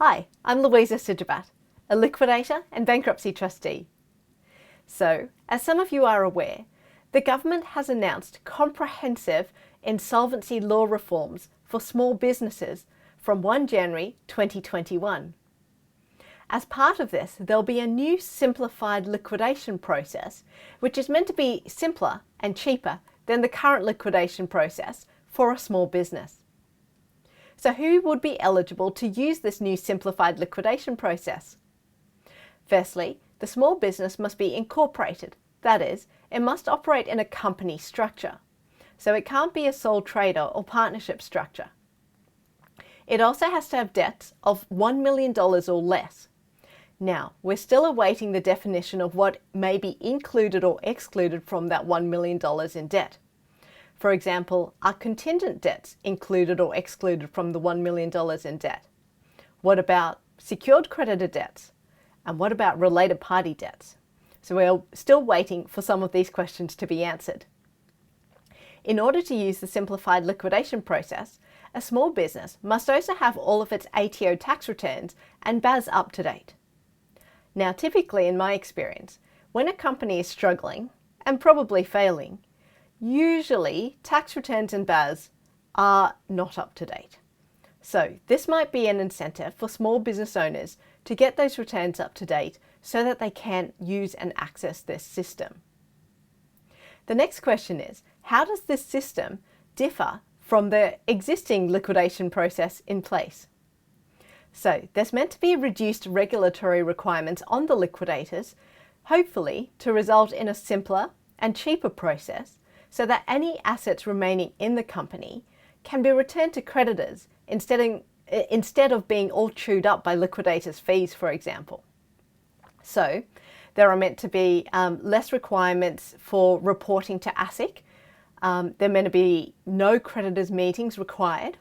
Hi, I'm Louisa Sijabat, a liquidator and bankruptcy trustee. So, as some of you are aware, the government has announced comprehensive insolvency law reforms for small businesses from 1 January 2021. As part of this, there'll be a new simplified liquidation process, which is meant to be simpler and cheaper than the current liquidation process for a small business. So who would be eligible to use this new simplified liquidation process? Firstly, the small business must be incorporated. That is, it must operate in a company structure. So it can't be a sole trader or partnership structure. It also has to have debts of $1 million or less. Now, we're still awaiting the definition of what may be included or excluded from that $1 million in debt. For example, are contingent debts included or excluded from the $1 million in debt? What about secured creditor debts? And what about related party debts? So we're still waiting for some of these questions to be answered. In order to use the simplified liquidation process, a small business must also have all of its ATO tax returns and BAS up to date. Now, typically in my experience, when a company is struggling and probably failing, usually tax returns and BAS are not up to date. So this might be an incentive for small business owners to get those returns up to date so that they can use and access this system. The next question is, how does this system differ from the existing liquidation process in place? So there's meant to be reduced regulatory requirements on the liquidators, hopefully to result in a simpler and cheaper process so that any assets remaining in the company can be returned to creditors instead of being all chewed up by liquidators' fees, for example. So there are meant to be less requirements for reporting to ASIC. There are meant to be no creditors' meetings required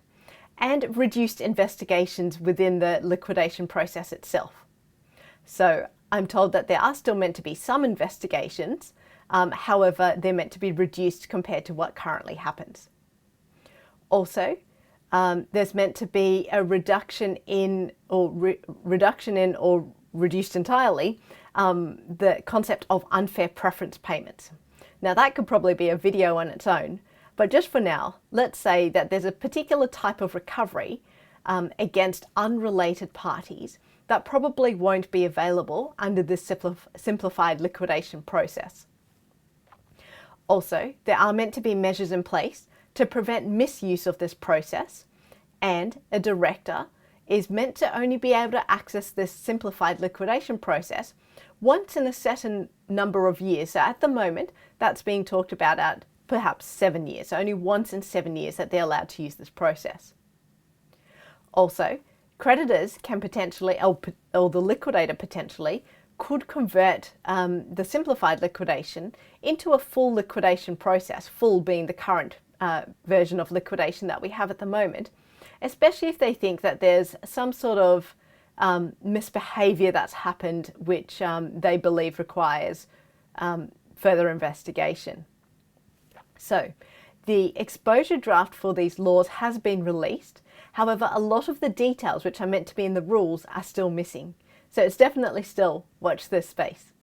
and reduced investigations within the liquidation process itself. So I'm told that there are still meant to be some investigations, however, they're meant to be reduced compared to what currently happens. Also, there's meant to be a reduction in or reduced entirely the concept of unfair preference payments. Now that could probably be a video on its own, but just for now, let's say that there's a particular type of recovery against unrelated parties that probably won't be available under this simplified liquidation process. Also, there are meant to be measures in place to prevent misuse of this process, and a director is meant to only be able to access this simplified liquidation process once in a certain number of years. So at the moment, that's being talked about at perhaps 7 years. So only once in 7 years that they're allowed to use this process. Also, creditors can potentially, or the liquidator potentially, could convert the simplified liquidation into a full liquidation process, full being the current version of liquidation that we have at the moment, especially if they think that there's some sort of misbehavior that's happened which they believe requires further investigation. So the exposure draft for these laws has been released. However, a lot of the details which are meant to be in the rules are still missing. So it's definitely still watch this space.